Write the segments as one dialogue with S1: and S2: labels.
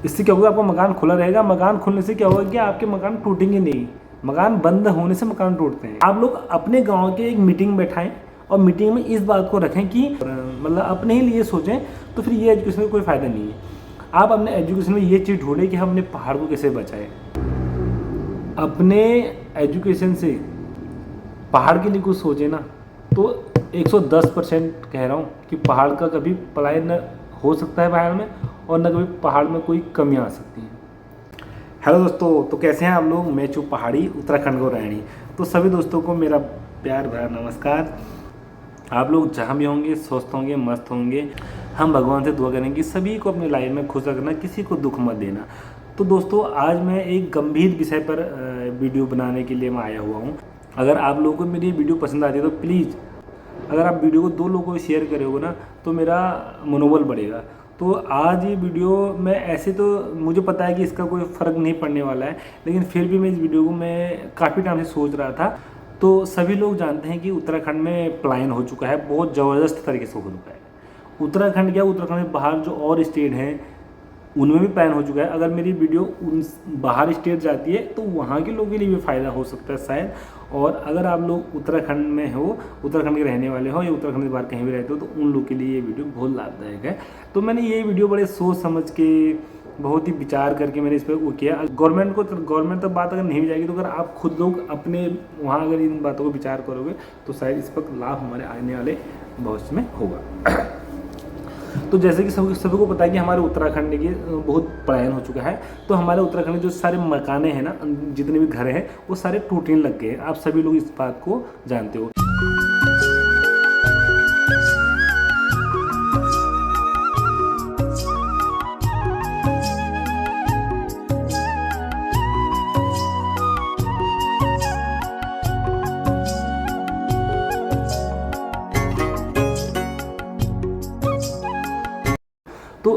S1: इससे क्या होगा, आपका मकान खुला रहेगा। मकान खुलने से क्या होगा कि आपके मकान टूटेंगे नहीं। मकान बंद होने से मकान टूटते हैं। आप लोग अपने गांव के एक मीटिंग बैठाएं और मीटिंग में इस बात को रखें कि मतलब अपने ही लिए सोचें, तो फिर ये एजुकेशन का कोई फ़ायदा नहीं है। आप अपने एजुकेशन में ये चीज़ ढूंढें कि हम अपने पहाड़ को कैसे बचाएं। अपने एजुकेशन से पहाड़ के लिए कुछ सोचें ना, तो 110% कह रहा हूँ कि पहाड़ का कभी पलायन न हो सकता है पहाड़ में, और न कभी पहाड़ में कोई कमी आ सकती है। हेलो दोस्तों, तो कैसे हैं आप लोग। मैं चुप पहाड़ी उत्तराखंड को रहनी। तो सभी दोस्तों को मेरा प्यार भरा नमस्कार। आप लोग जहाँ भी होंगे स्वस्थ होंगे, मस्त होंगे। हम भगवान से दुआ करेंगे कि सभी को अपनी लाइफ में खुश रखना, किसी को दुख मत देना। तो दोस्तों, आज मैं एक गंभीर विषय पर वीडियो बनाने के लिए मैं आया हुआ हूँ। अगर आप लोगों को मेरी वीडियो पसंद आती है तो प्लीज़, अगर आप वीडियो को 2 लोगों को शेयर करोगे ना, तो मेरा मनोबल बढ़ेगा। तो आज ये वीडियो मैं ऐसे तो मुझे पता है कि इसका कोई फ़र्क नहीं पड़ने वाला है, लेकिन फिर भी मैं इस वीडियो को मैं काफ़ी टाइम से सोच रहा था। तो सभी लोग जानते हैं कि उत्तराखंड में पलायन हो चुका है, बहुत ज़बरदस्त तरीके से हो चुका है। उत्तराखंड क्या, उत्तराखंड में बाहर जो और स्टेट हैं उनमें भी प्लान हो चुका है। अगर मेरी वीडियो उन बाहर स्टेट जाती है तो वहाँ के लोगों के लिए भी फ़ायदा हो सकता है शायद। और अगर आप लोग उत्तराखंड में हो, उत्तराखंड के रहने वाले हो या उत्तराखंड के बाहर कहीं भी रहते हो, तो उन लोग के लिए ये वीडियो बहुत लाभदायक है। तो मैंने ये वीडियो बड़े सोच समझ के, बहुत ही विचार करके मैंने इस पर वो किया। गवर्नमेंट तक बात अगर नहीं भी जाएगी, तो अगर आप खुद लोग अपने वहाँ अगर इन बातों को विचार करोगे तो शायद इस पर लाभ हमारे आने वाले भविष्य में होगा। तो जैसे कि सभी को पता है कि हमारे उत्तराखंड की बहुत पलायन हो चुका है। तो हमारे उत्तराखंड में जो सारे मकाने हैं ना, जितने भी घर हैं, वो सारे टूटने लग गए हैं। आप सभी लोग इस बात को जानते हो। तो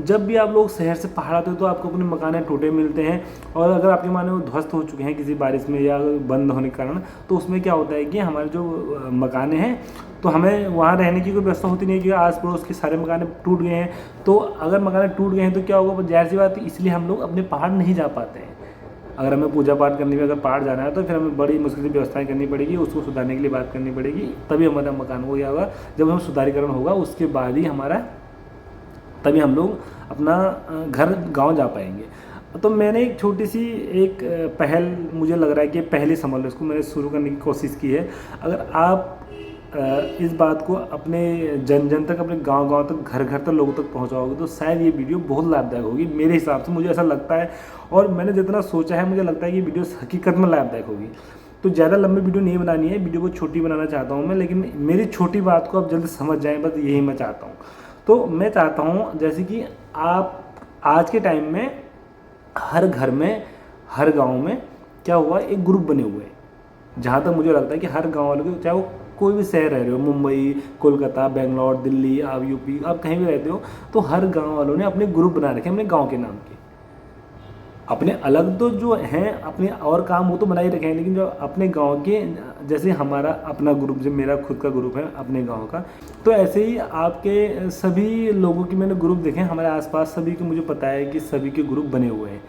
S1: जब भी आप लोग शहर से पहाड़ आते हो तो आपको अपने मकान टूटे मिलते हैं। और अगर आपके माने वो ध्वस्त हो चुके हैं किसी बारिश में या बंद होने के कारण, तो उसमें क्या होता है कि हमारे जो मकाने हैं, तो हमें वहाँ रहने की कोई व्यवस्था होती नहीं है, क्योंकि आस पड़ोस के सारे मकान टूट गए हैं। तो अगर मकान टूट गए हैं तो क्या होगा, जाहिर सी बात है, इसलिए हम लोग अपने पहाड़ नहीं जा पाते हैं। अगर हमें पूजा पाठ करने में अगर पहाड़ जाना है तो फिर हमें बड़ी मुश्किल से व्यवस्थाएं करनी पड़ेगी, उसको सुधारने के लिए बात करनी पड़ेगी, तभी हमारा मकान हो गया होगा। जब हम सुधारीकरण होगा उसके बाद ही तभी हम लोग अपना घर गांव जा पाएंगे। तो मैंने एक छोटी सी एक पहल, मुझे लग रहा है कि पहले समझ लो, इसको मैंने शुरू करने की कोशिश की है। अगर आप इस बात को अपने जन जन तक, अपने गांव तक, घर तक, लोगों तक पहुंचाओगे, तो शायद ये वीडियो बहुत लाभदायक होगी। मेरे हिसाब से मुझे ऐसा लगता है, और मैंने जितना सोचा है मुझे लगता है कि वीडियो हकीकत में लाभदायक होगी। तो ज़्यादा लंबी वीडियो नहीं बनानी है, वीडियो को छोटी बनाना चाहता हूँ मैं, लेकिन मेरी छोटी बात को आप जल्दी समझ जाएँ, बस यही मैं चाहता हूँ। तो मैं चाहता हूँ जैसे कि आप आज के टाइम में हर घर में, हर गांव में क्या हुआ, एक ग्रुप बने हुए हैं। जहाँ तक मुझे लगता है कि हर गांव वालों के, चाहे वो कोई भी शहर रह रहे हो, मुंबई, कोलकाता, बेंगलोर, दिल्ली, आप यूपी, आप कहीं भी रहते हो, तो हर गांव वालों ने अपने ग्रुप बना रखे, अपने गाँव के नाम के। अपने अलग तो जो हैं अपने और काम वो तो बनाए रखे हैं, लेकिन जो अपने गांव के, जैसे हमारा अपना ग्रुप, जो मेरा खुद का ग्रुप है अपने गांव का, तो ऐसे ही आपके सभी लोगों की मैंने ग्रुप देखे हैं हमारे आसपास, सभी के मुझे पता है कि सभी के ग्रुप बने हुए हैं।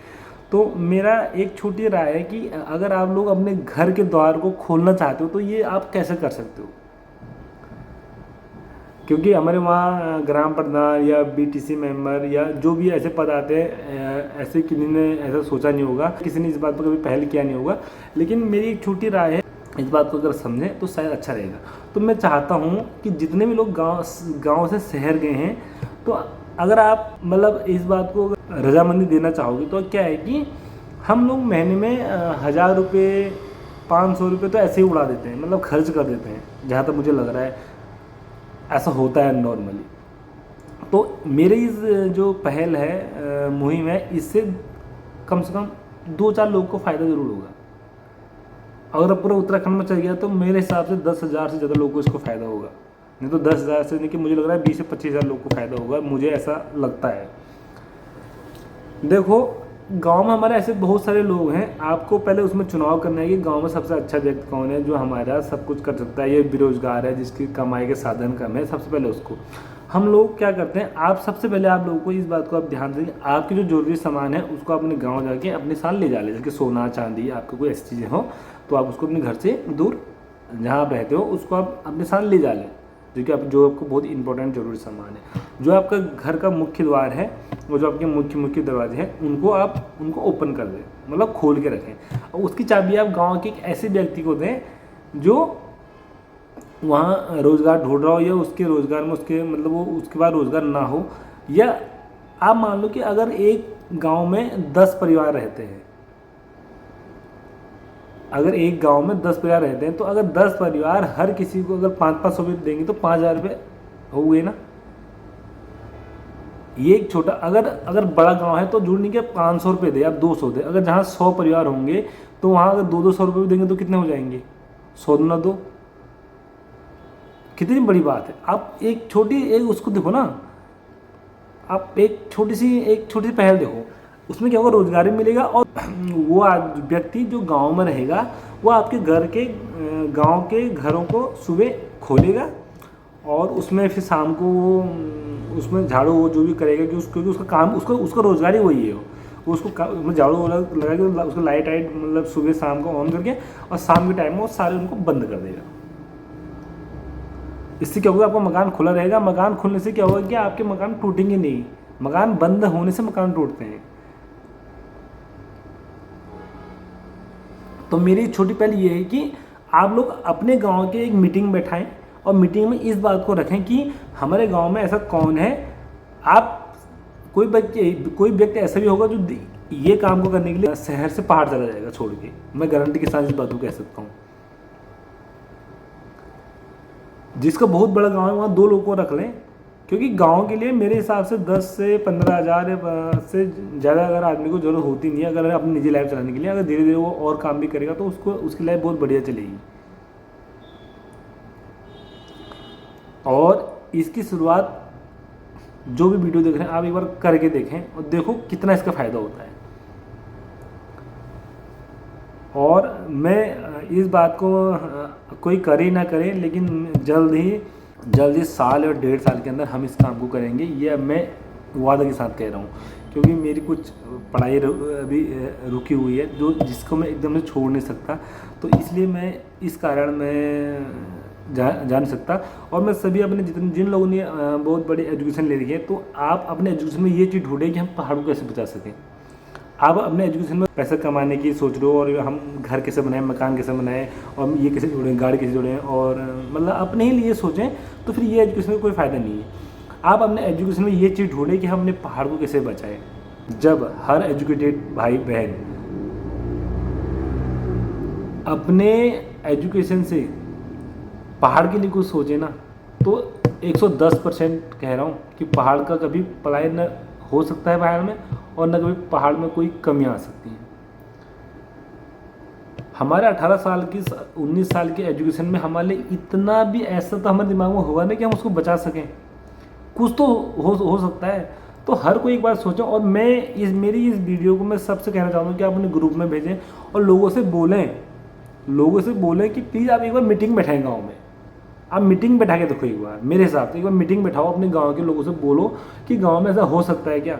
S1: तो मेरा एक छोटी राय है कि अगर आप लोग अपने घर के द्वार को खोलना चाहते हो तो ये आप कैसे कर सकते हो। क्योंकि हमारे वहाँ ग्राम प्रधान या बीटीसी मेंबर या जो भी ऐसे पद आते हैं, ऐसे किसी ने ऐसा सोचा नहीं होगा, किसी ने इस बात पर कभी पहल किया नहीं होगा। लेकिन मेरी एक छोटी राय है, इस बात को अगर समझें तो शायद अच्छा रहेगा। तो मैं चाहता हूँ कि जितने भी लोग गांव से शहर गए हैं, तो अगर आप मतलब इस बात को रजामंदी देना चाहोगे, तो क्या है कि हम लोग महीने में 1000 रुपये, 500 रुपये तो ऐसे ही उड़ा देते हैं, मतलब खर्च कर देते हैं। जहाँ तक मुझे लग रहा है ऐसा होता है नॉर्मली। तो मेरी इस जो पहल है, मुहिम है, इससे कम से कम 2-4 लोगों को फ़ायदा ज़रूर होगा। अगर पूरा उत्तराखंड में चल गया तो मेरे हिसाब से 10,000 से ज़्यादा लोगों को इसको फ़ायदा होगा। नहीं तो 10,000 से नहीं, कि मुझे लग रहा है 20 से 25,000 लोगों को फ़ायदा होगा, मुझे ऐसा लगता है। देखो, गांव में हमारे ऐसे बहुत सारे लोग हैं, आपको पहले उसमें चुनाव करना है कि गांव में सबसे अच्छा व्यक्ति कौन है, जो हमारा सब कुछ कर सकता है। ये बेरोजगार है, जिसकी कमाई के साधन कम है, सबसे पहले उसको। हम लोग क्या करते हैं, आप सबसे पहले आप लोगों को इस बात को आप ध्यान दें, आपके जो जरूरी सामान है उसको अपने गांव जाके अपने साथ ले जा ले, जैसे सोना चांदी आपको कोई ऐसी चीज़ें हो तो आप उसको अपने घर से दूर जहाँ आप रहते हो उसको आप अपने साथ ले जा लें, जो आपको बहुत इंपॉर्टेंट जरूरी सामान है। जो आपका घर का मुख्य द्वार है, वो जो आपके मुख्य दरवाजे हैं उनको ओपन कर दें, मतलब खोल के रखें। और उसकी चाबी आप गाँव के एक ऐसे व्यक्ति को दें जो वहाँ रोज़गार ढूंढ रहा हो, या उसके रोज़गार में उसके मतलब वो उसके बाद रोज़गार ना हो। या आप मान लो कि अगर एक गांव में 10 परिवार रहते हैं, अगर एक गांव में 10 परिवार रहते हैं तो अगर 10 परिवार हर किसी को अगर 500 रुपये देंगे तो 5,000 रुपये हो गए ना। ये एक छोटा, अगर बड़ा गांव है तो जुड़ने के 500 रुपये दे, आप 200 दे। अगर जहाँ 100 परिवार होंगे तो वहाँ अगर 200 रुपये भी देंगे तो कितने हो जाएंगे, 100 दूना 2। कितनी बड़ी बात है। आप एक उसको देखो ना, आप एक छोटी सी पहल देखो, उसमें क्या होगा, रोजगार भी मिलेगा और वो व्यक्ति जो गांव में रहेगा वो आपके गांव के घरों को सुबह खोलेगा और उसमें फिर शाम को उसमें झाड़ू वो जो भी करेगा कि क्योंकि उसका काम उसका रोजगार ही वही है। वो उसको झाड़ू लगा के उसको लाइट मतलब सुबह शाम को ऑन करके और शाम के टाइम में वो सारे उनको बंद कर देगा। इससे क्या होगा, आपका मकान खुला रहेगा। मकान खुलने से क्या होगा कि आपके मकान टूटेंगे नहीं। मकान बंद होने से मकान टूटते हैं। तो मेरी छोटी पहल ये है कि आप लोग अपने गांव के एक मीटिंग बैठाएं और मीटिंग में इस बात को रखें कि हमारे गांव में ऐसा कौन है। आप कोई व्यक्ति ऐसा भी होगा जो ये काम को करने के लिए शहर से पहाड़ चला जाएगा छोड़ के। मैं गारंटी के साथ इस बात को कह सकता हूँ। जिसका बहुत बड़ा गांव है वहाँ 2 लोगों को रख लें, क्योंकि गांव के लिए मेरे हिसाब से 10 से 15,000 से ज़्यादा अगर आदमी को जरूरत होती नहीं है। अगर अपनी निजी लाइफ चलाने के लिए अगर धीरे धीरे वो और काम भी करेगा तो उसकी लाइफ बहुत बढ़िया चलेगी। और इसकी शुरुआत जो भी वीडियो देख रहे हैं आप एक बार करके देखें और देखो कितना इसका फ़ायदा होता है। और मैं इस बात को कोई करे ना करे, लेकिन जल्द ही साल और 1.5 साल के अंदर हम इस काम को करेंगे। ये मैं वादा के साथ कह रहा हूँ, क्योंकि मेरी कुछ पढ़ाई अभी रुकी हुई है जिसको मैं एकदम से छोड़ नहीं सकता। तो इसलिए मैं इस कारण मैं जा नहीं सकता। और मैं सभी अपने जिन लोगों ने बहुत बड़ी एजुकेशन ले रही है, तो आप अपने एजुकेशन में ये चीज़ ढूंढें कि हम पहाड़ों को कैसे बचा सकें। आप अपने एजुकेशन में पैसा कमाने की सोच रहे हो और हम घर कैसे बनाएं, मकान कैसे बनाएं और ये कैसे जोड़ें, गाड़ी कैसे जोड़ें, और मतलब अपने ही लिए सोचें, तो फिर ये एजुकेशन में कोई फ़ायदा नहीं है। आप अपने एजुकेशन में ये चीज़ ढूंढें कि हम अपने पहाड़ को कैसे बचाएं। जब हर एजुकेटेड भाई बहन अपने एजुकेशन से पहाड़ के लिए कुछ सोचे ना, तो 110% कह रहा हूँ कि पहाड़ का कभी पलायन न हो सकता है पहाड़ में, और न कभी पहाड़ में कोई कमियां आ सकती हैं। हमारे 18 साल की 19 साल की एजुकेशन में हमारे लिए इतना भी ऐसा तो हमारे दिमाग में होगा ना कि हम उसको बचा सकें। कुछ तो हो सकता है। तो हर कोई एक बार सोचो। और मैं मेरी इस वीडियो को मैं सबसे कहना चाहता हूँ कि आप अपने ग्रुप में भेजें और लोगों से बोलें कि प्लीज़ आप एक बार मीटिंग बैठाएं गाँव में। आप मीटिंग बैठा के देखो एक बार, मेरे हिसाब से एक बार मीटिंग बैठाओ, अपने गांव के लोगों से बोलो कि गांव में ऐसा हो सकता है क्या।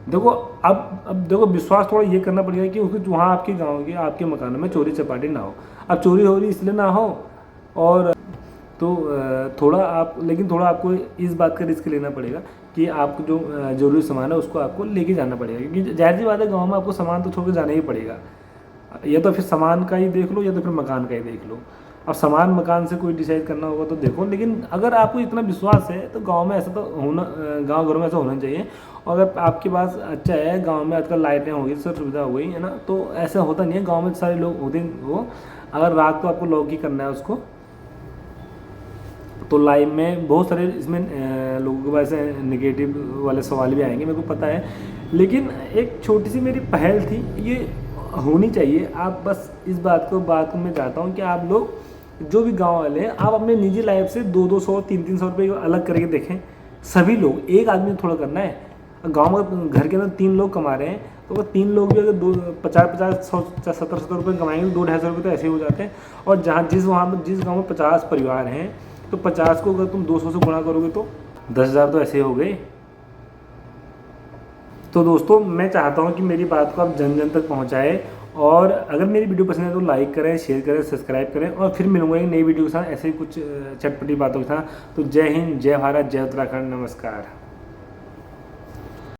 S1: देखो अब देखो विश्वास थोड़ा ये करना पड़ेगा कि उसके वहाँ आपके गांव के आपके मकानों में चोरी चपाटी ना हो। अब चोरी हो रही इसलिए ना हो, और तो लेकिन थोड़ा आपको इस बात का रिस्क लेना पड़ेगा कि आपको जो जरूरी सामान है उसको आपको लेके जाना पड़ेगा, क्योंकि जाहिर सी बात है गाँव में आपको सामान तो छोड़ के जाना ही पड़ेगा। या तो फिर सामान का ही देख लो या तो फिर मकान का ही देख लो। अब सामान मकान से कोई डिसाइड करना होगा तो देखो, लेकिन अगर आपको इतना विश्वास है तो गांव में ऐसा तो होना, गांव घरों में ऐसा होना चाहिए। और अगर आपके पास अच्छा है, गांव में आजकल लाइटें हो गई, सब सुविधा हो गई है ना, तो ऐसा होता नहीं है। गांव में सारे लोग होते हैं वो, अगर रात को आपको लॉक ही करना है उसको, तो लाइव में बहुत सारे इसमें लोगों के पास नेगेटिव वाले सवाल भी आएंगे, मेरे को पता है। लेकिन एक छोटी सी मेरी पहल थी, ये होनी चाहिए। आप बस इस बात को मैं चाहता हूँ कि आप लोग जो भी गांव वाले हैं, आप अपने निजी लाइफ से 200-200 300 रुपये अलग करके देखें। सभी लोग, एक आदमी को थोड़ा करना है। गांव में घर के अंदर 3 लोग कमा रहे हैं, तो अगर 3 लोग भी अगर 50-50 100-70 रुपये कमाएंगे तो 2-250 रुपये तो ऐसे ही हो जाते हैं। और जिस गाँव में 50 परिवार हैं, तो 50 को अगर तुम 200 से गुणा करोगे तो 10,000 तो ऐसे हो गए। तो दोस्तों मैं चाहता हूँ कि मेरी बात को आप जन जन तक पहुँचाएं, और अगर मेरी वीडियो पसंद है तो लाइक करें, शेयर करें, सब्सक्राइब करें, और फिर मिलूंगा एक नई वीडियो के साथ ऐसे ही कुछ चटपटी बातों के साथ। तो जय हिंद, जय भारत, जय उत्तराखंड, नमस्कार।